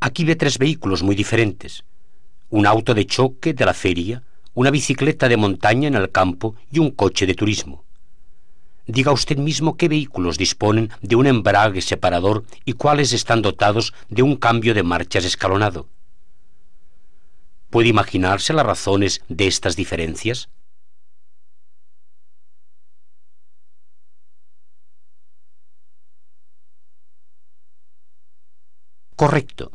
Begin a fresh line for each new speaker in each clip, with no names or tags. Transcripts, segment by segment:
Aquí ve tres vehículos muy diferentes: un auto de choque de la feria, una bicicleta de montaña en el campo y un coche de turismo. Diga usted mismo qué vehículos disponen de un embrague separador y cuáles están dotados de un cambio de marchas escalonado. ¿Puede imaginarse las razones de estas diferencias? Correcto.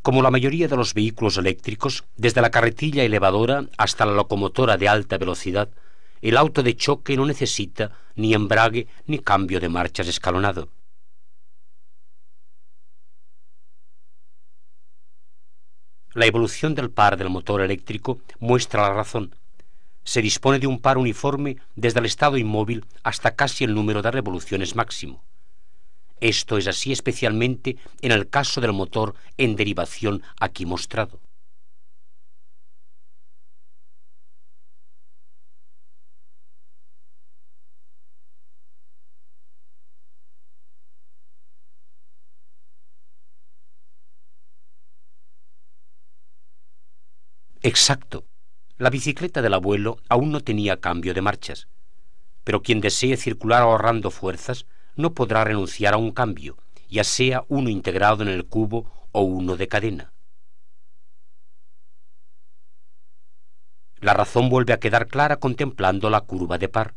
Como la mayoría de los vehículos eléctricos, desde la carretilla elevadora hasta la locomotora de alta velocidad, el auto de choque no necesita ni embrague ni cambio de marchas escalonado. La evolución del par del motor eléctrico muestra la razón. Se dispone de un par uniforme desde el estado inmóvil hasta casi el número de revoluciones máximo. Esto es así especialmente en el caso del motor en derivación aquí mostrado. Exacto. La bicicleta del abuelo aún no tenía cambio de marchas, pero quien desee circular ahorrando fuerzas no podrá renunciar a un cambio, ya sea uno integrado en el cubo o uno de cadena. La razón vuelve a quedar clara contemplando la curva de par.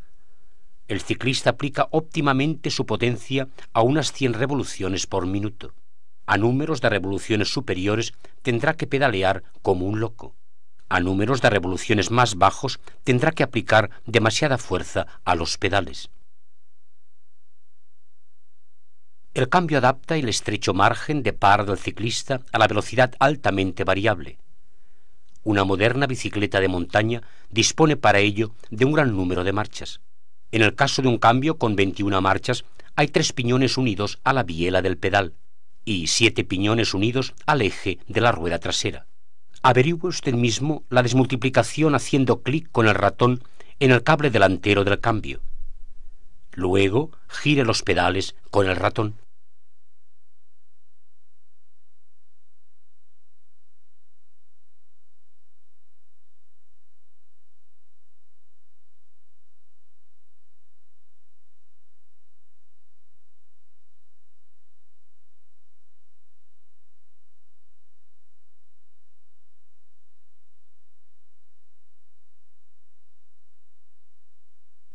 El ciclista aplica óptimamente su potencia a unas 100 revoluciones por minuto. A números de revoluciones superiores tendrá que pedalear como un loco. A números de revoluciones más bajos tendrá que aplicar demasiada fuerza a los pedales. El cambio adapta el estrecho margen de par del ciclista a la velocidad altamente variable. Una moderna bicicleta de montaña dispone para ello de un gran número de marchas. En el caso de un cambio con 21 marchas, hay 3 piñones unidos a la biela del pedal y 7 piñones unidos al eje de la rueda trasera. Averigüe usted mismo la desmultiplicación haciendo clic con el ratón en el cable delantero del cambio. Luego, gire los pedales con el ratón.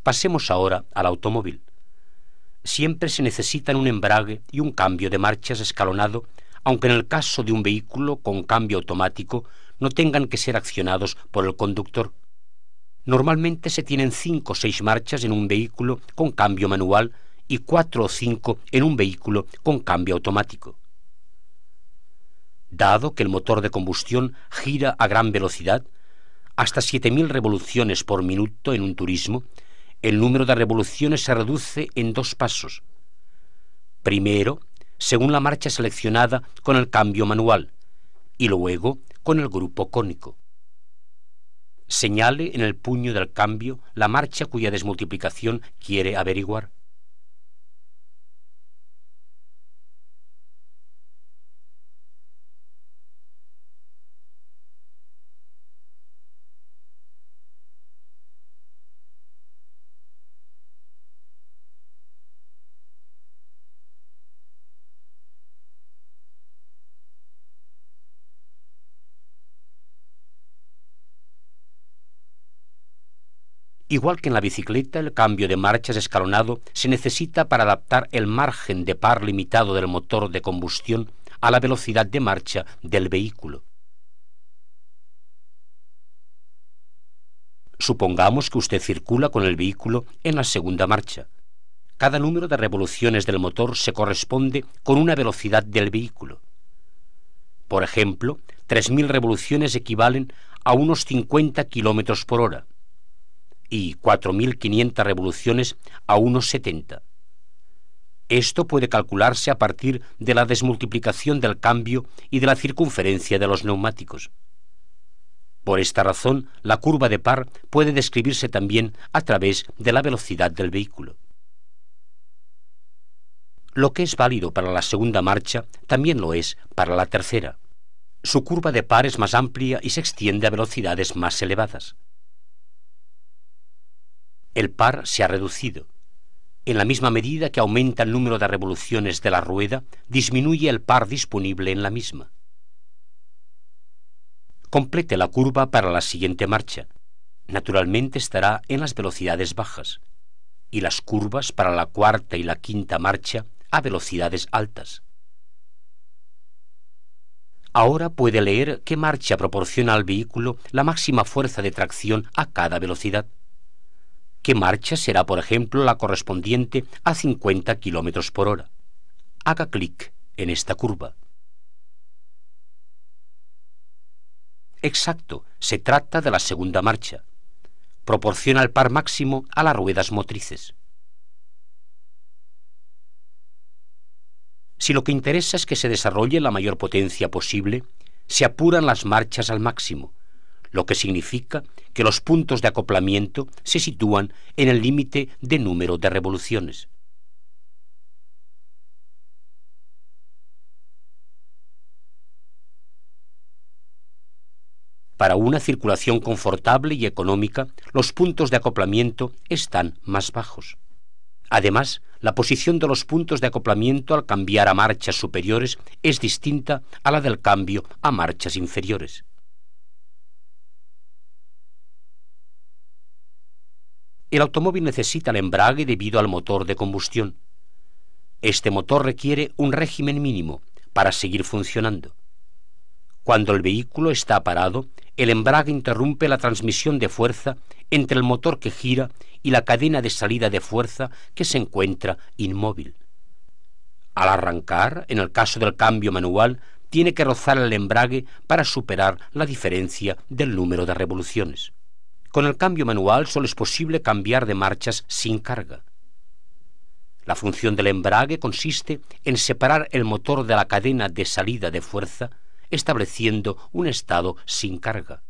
Pasemos ahora al automóvil. Siempre se necesitan un embrague y un cambio de marchas escalonado, aunque en el caso de un vehículo con cambio automático no tengan que ser accionados por el conductor. Normalmente se tienen 5 o 6 marchas en un vehículo con cambio manual y 4 o 5 en un vehículo con cambio automático. Dado que el motor de combustión gira a gran velocidad, hasta 7.000 revoluciones por minuto en un turismo, el número de revoluciones se reduce en 2 pasos. Primero, según la marcha seleccionada con el cambio manual, y luego con el grupo cónico. Señale en el puño del cambio la marcha cuya desmultiplicación quiere averiguar. Igual que en la bicicleta, el cambio de marchas escalonado se necesita para adaptar el margen de par limitado del motor de combustión a la velocidad de marcha del vehículo. Supongamos que usted circula con el vehículo en la segunda marcha. Cada número de revoluciones del motor se corresponde con una velocidad del vehículo. Por ejemplo, 3.000 revoluciones equivalen a unos 50 kilómetros por hora. Y 4.500 revoluciones a unos 70. Esto puede calcularse a partir de la desmultiplicación del cambio y de la circunferencia de los neumáticos. Por esta razón, la curva de par puede describirse también a través de la velocidad del vehículo. Lo que es válido para la segunda marcha también lo es para la tercera. Su curva de par es más amplia y se extiende a velocidades más elevadas. El par se ha reducido. En la misma medida que aumenta el número de revoluciones de la rueda, disminuye el par disponible en la misma. Complete la curva para la siguiente marcha. Naturalmente estará en las velocidades bajas, y las curvas para la cuarta y la quinta marcha a velocidades altas. Ahora puede leer qué marcha proporciona al vehículo la máxima fuerza de tracción a cada velocidad. ¿Qué marcha será, por ejemplo, la correspondiente a 50 km por hora? Haga clic en esta curva. Exacto, se trata de la segunda marcha. Proporciona el par máximo a las ruedas motrices. Si lo que interesa es que se desarrolle la mayor potencia posible, se apuran las marchas al máximo, lo que significa que los puntos de acoplamiento se sitúan en el límite de número de revoluciones. Para una circulación confortable y económica, los puntos de acoplamiento están más bajos. Además, la posición de los puntos de acoplamiento al cambiar a marchas superiores es distinta a la del cambio a marchas inferiores. El automóvil necesita el embrague debido al motor de combustión. Este motor requiere un régimen mínimo para seguir funcionando. Cuando el vehículo está parado, el embrague interrumpe la transmisión de fuerza entre el motor que gira y la cadena de salida de fuerza que se encuentra inmóvil. Al arrancar, en el caso del cambio manual, tiene que rozar el embrague para superar la diferencia del número de revoluciones. Con el cambio manual solo es posible cambiar de marchas sin carga. La función del embrague consiste en separar el motor de la cadena de salida de fuerza, estableciendo un estado sin carga.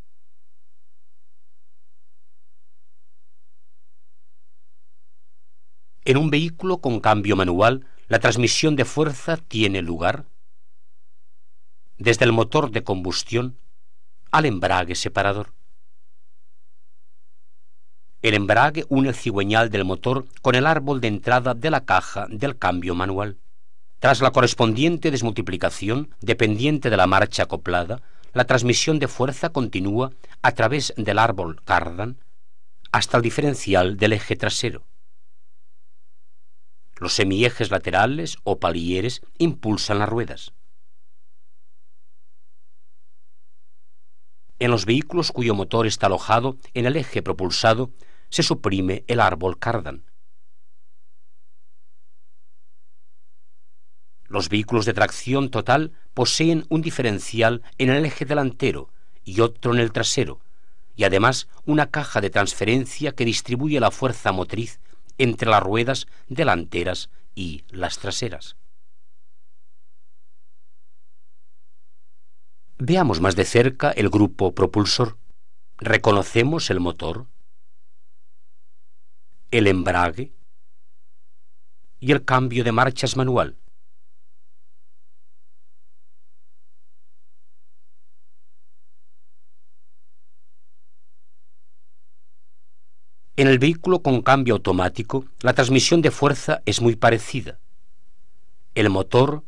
En un vehículo con cambio manual, la transmisión de fuerza tiene lugar desde el motor de combustión al embrague separador. El embrague une el cigüeñal del motor con el árbol de entrada de la caja del cambio manual. Tras la correspondiente desmultiplicación, dependiente de la marcha acoplada, la transmisión de fuerza continúa a través del árbol cardan hasta el diferencial del eje trasero. Los semiejes laterales o palieres impulsan las ruedas. En los vehículos cuyo motor está alojado en el eje propulsado, se suprime el árbol cardan. Los vehículos de tracción total poseen un diferencial en el eje delantero y otro en el trasero, y además una caja de transferencia que distribuye la fuerza motriz entre las ruedas delanteras y las traseras. Veamos más de cerca el grupo propulsor. Reconocemos el motor, el embrague y el cambio de marchas manual. En el vehículo con cambio automático, la transmisión de fuerza es muy parecida. El motor,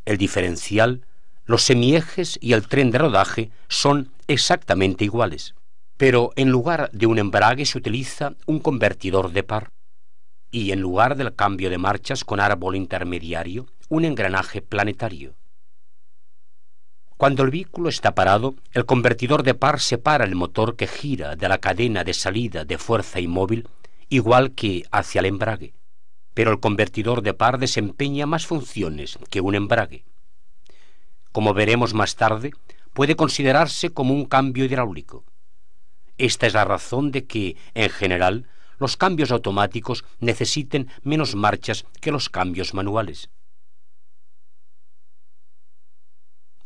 el diferencial, los semiejes y el tren de rodaje son exactamente iguales. Pero en lugar de un embrague se utiliza un convertidor de par y en lugar del cambio de marchas con árbol intermediario, un engranaje planetario. Cuando el vehículo está parado, el convertidor de par separa el motor que gira de la cadena de salida de fuerza inmóvil, igual que hacia el embrague, pero el convertidor de par desempeña más funciones que un embrague. Como veremos más tarde, puede considerarse como un cambio hidráulico. Esta es la razón de que, en general, los cambios automáticos necesiten menos marchas que los cambios manuales.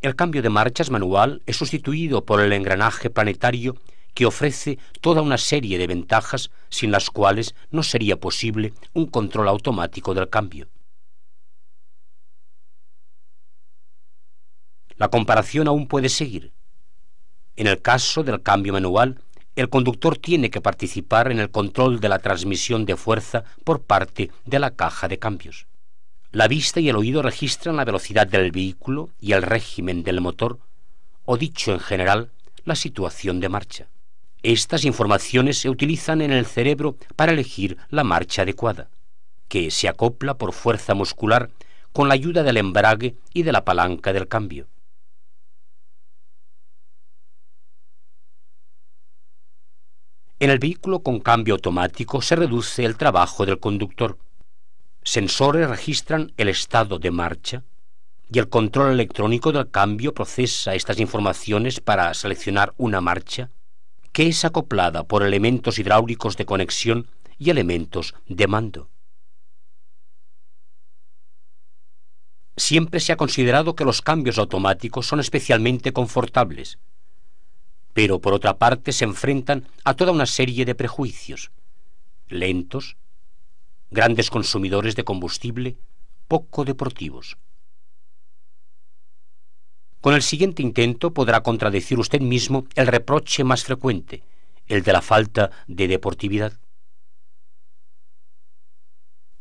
El cambio de marchas manual es sustituido por el engranaje planetario que ofrece toda una serie de ventajas sin las cuales no sería posible un control automático del cambio. La comparación aún puede seguir. En el caso del cambio manual, el conductor tiene que participar en el control de la transmisión de fuerza por parte de la caja de cambios. La vista y el oído registran la velocidad del vehículo y el régimen del motor, o dicho en general, la situación de marcha. Estas informaciones se utilizan en el cerebro para elegir la marcha adecuada, que se acopla por fuerza muscular con la ayuda del embrague y de la palanca del cambio. En el vehículo con cambio automático se reduce el trabajo del conductor. Sensores registran el estado de marcha y el control electrónico del cambio procesa estas informaciones para seleccionar una marcha que es acoplada por elementos hidráulicos de conexión y elementos de mando. Siempre se ha considerado que los cambios automáticos son especialmente confortables, pero por otra parte se enfrentan a toda una serie de prejuicios: lentos, grandes consumidores de combustible, poco deportivos. Con el siguiente intento podrá contradecir usted mismo el reproche más frecuente, el de la falta de deportividad.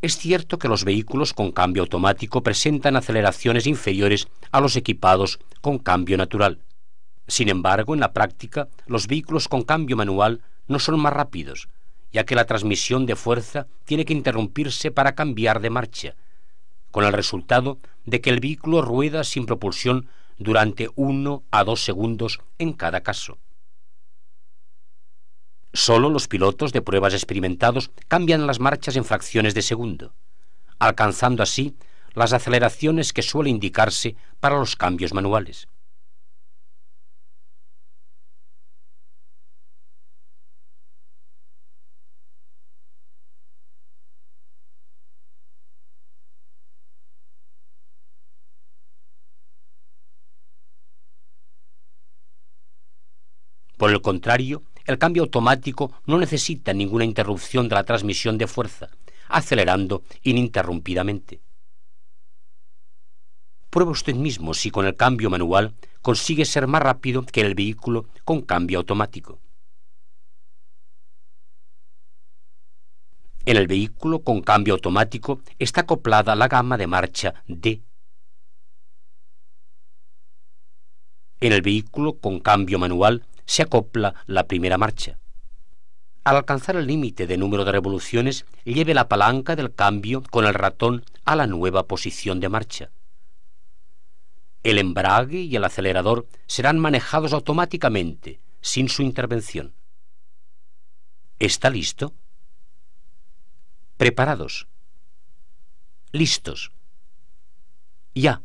Es cierto que los vehículos con cambio automático presentan aceleraciones inferiores a los equipados con cambio natural. Sin embargo, en la práctica, los vehículos con cambio manual no son más rápidos, ya que la transmisión de fuerza tiene que interrumpirse para cambiar de marcha, con el resultado de que el vehículo rueda sin propulsión durante 1 a 2 segundos en cada caso. Solo los pilotos de pruebas experimentados cambian las marchas en fracciones de segundo, alcanzando así las aceleraciones que suele indicarse para los cambios manuales. Por el contrario, el cambio automático no necesita ninguna interrupción de la transmisión de fuerza, acelerando ininterrumpidamente. Pruebe usted mismo si con el cambio manual consigue ser más rápido que el vehículo con cambio automático. En el vehículo con cambio automático está acoplada la gama de marcha D. En el vehículo con cambio manual se acopla la primera marcha. Al alcanzar el límite de número de revoluciones, lleve la palanca del cambio con el ratón a la nueva posición de marcha. El embrague y el acelerador serán manejados automáticamente, sin su intervención. ¿Está listo? ¿Preparados? ¿Listos? Ya.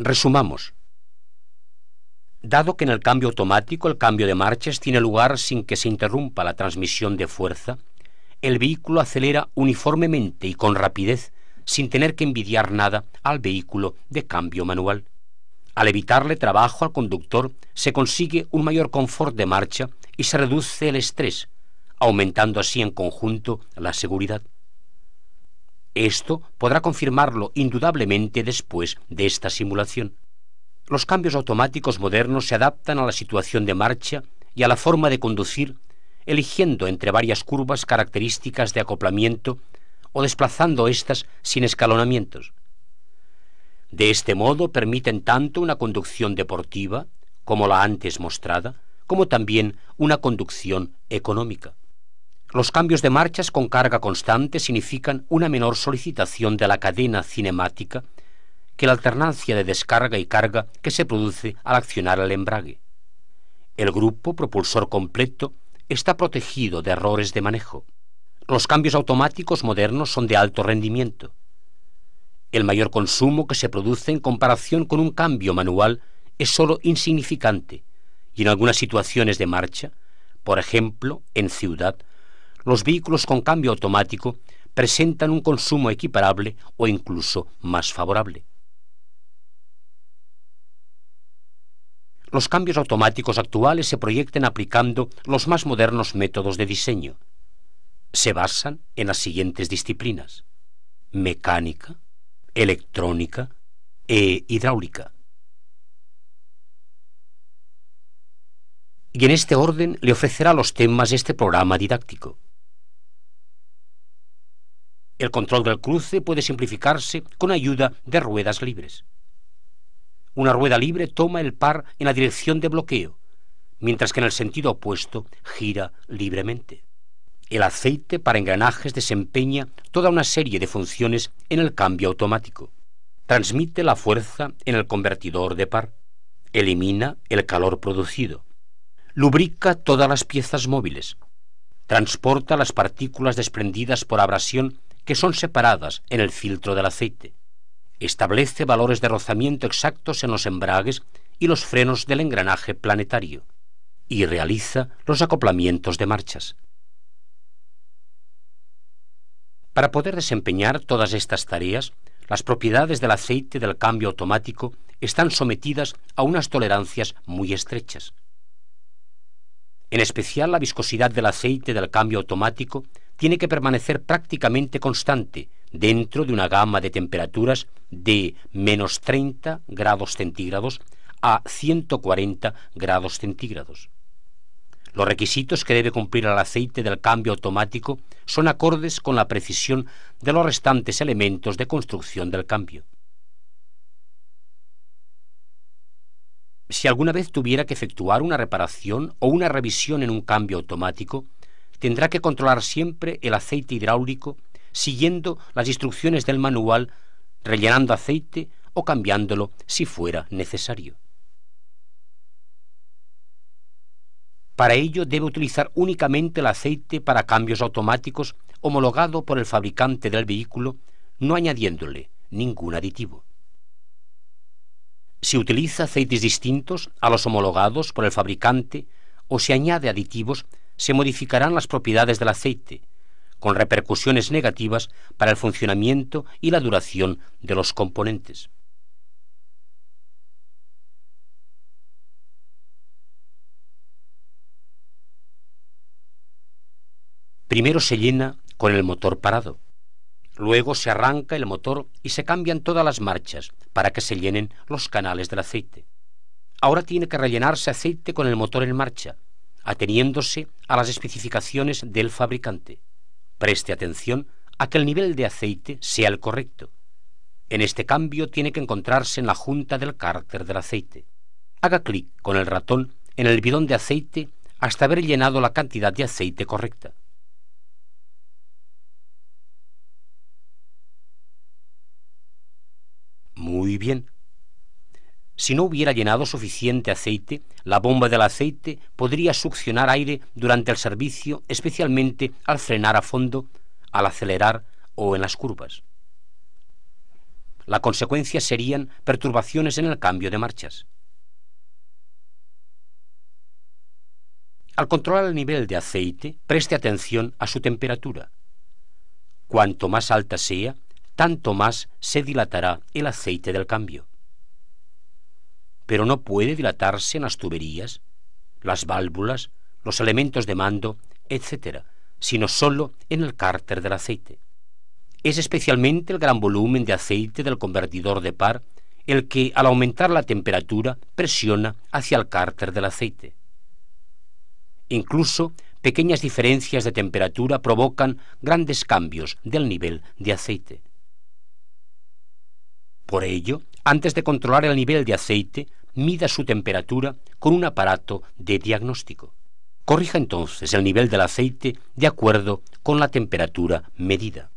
Resumamos. Dado que en el cambio automático el cambio de marchas tiene lugar sin que se interrumpa la transmisión de fuerza, el vehículo acelera uniformemente y con rapidez, sin tener que envidiar nada al vehículo de cambio manual. Al evitarle trabajo al conductor, se consigue un mayor confort de marcha y se reduce el estrés, aumentando así en conjunto la seguridad. Esto podrá confirmarlo indudablemente después de esta simulación. Los cambios automáticos modernos se adaptan a la situación de marcha y a la forma de conducir, eligiendo entre varias curvas características de acoplamiento o desplazando éstas sin escalonamientos. De este modo permiten tanto una conducción deportiva, como la antes mostrada, como también una conducción económica. Los cambios de marchas con carga constante significan una menor solicitación de la cadena cinemática que la alternancia de descarga y carga que se produce al accionar el embrague. El grupo propulsor completo está protegido de errores de manejo. Los cambios automáticos modernos son de alto rendimiento. El mayor consumo que se produce en comparación con un cambio manual es sólo insignificante y en algunas situaciones de marcha, por ejemplo, en ciudad, los vehículos con cambio automático presentan un consumo equiparable o incluso más favorable. Los cambios automáticos actuales se proyectan aplicando los más modernos métodos de diseño. Se basan en las siguientes disciplinas: mecánica, electrónica e hidráulica. Y en este orden le ofrecerá los temas este programa didáctico. El control del cruce puede simplificarse con ayuda de ruedas libres. Una rueda libre toma el par en la dirección de bloqueo, mientras que en el sentido opuesto gira libremente. El aceite para engranajes desempeña toda una serie de funciones en el cambio automático. Transmite la fuerza en el convertidor de par. Elimina el calor producido. Lubrica todas las piezas móviles. Transporta las partículas desprendidas por abrasión que son separadas en el filtro del aceite. Establece valores de rozamiento exactos en los embragues y los frenos del engranaje planetario. Y realiza los acoplamientos de marchas. Para poder desempeñar todas estas tareas, las propiedades del aceite del cambio automático están sometidas a unas tolerancias muy estrechas. En especial, la viscosidad del aceite del cambio automático tiene que permanecer prácticamente constante dentro de una gama de temperaturas de menos 30 grados centígrados a 140 grados centígrados. Los requisitos que debe cumplir el aceite del cambio automático son acordes con la precisión de los restantes elementos de construcción del cambio. Si alguna vez tuviera que efectuar una reparación o una revisión en un cambio automático, tendrá que controlar siempre el aceite hidráulico siguiendo las instrucciones del manual, rellenando aceite o cambiándolo si fuera necesario. Para ello debe utilizar únicamente el aceite para cambios automáticos homologado por el fabricante del vehículo, no añadiéndole ningún aditivo. Si utiliza aceites distintos a los homologados por el fabricante o se añade aditivos, se modificarán las propiedades del aceite, con repercusiones negativas para el funcionamiento y la duración de los componentes. Primero se llena con el motor parado. Luego se arranca el motor y se cambian todas las marchas para que se llenen los canales del aceite. Ahora tiene que rellenarse aceite con el motor en marcha, ateniéndose a las especificaciones del fabricante. Preste atención a que el nivel de aceite sea el correcto. En este cambio tiene que encontrarse en la junta del cárter del aceite. Haga clic con el ratón en el bidón de aceite hasta haber llenado la cantidad de aceite correcta. Muy bien. Si no hubiera llenado suficiente aceite, la bomba del aceite podría succionar aire durante el servicio, especialmente al frenar a fondo, al acelerar o en las curvas. La consecuencia serían perturbaciones en el cambio de marchas. Al controlar el nivel de aceite, preste atención a su temperatura. Cuanto más alta sea, tanto más se dilatará el aceite del cambio. Pero no puede dilatarse en las tuberías, las válvulas, los elementos de mando, etc., sino solo en el cárter del aceite. Es especialmente el gran volumen de aceite del convertidor de par el que, al aumentar la temperatura, presiona hacia el cárter del aceite. Incluso pequeñas diferencias de temperatura provocan grandes cambios del nivel de aceite. Por ello, antes de controlar el nivel de aceite, mida su temperatura con un aparato de diagnóstico. Corrija entonces el nivel del aceite de acuerdo con la temperatura medida.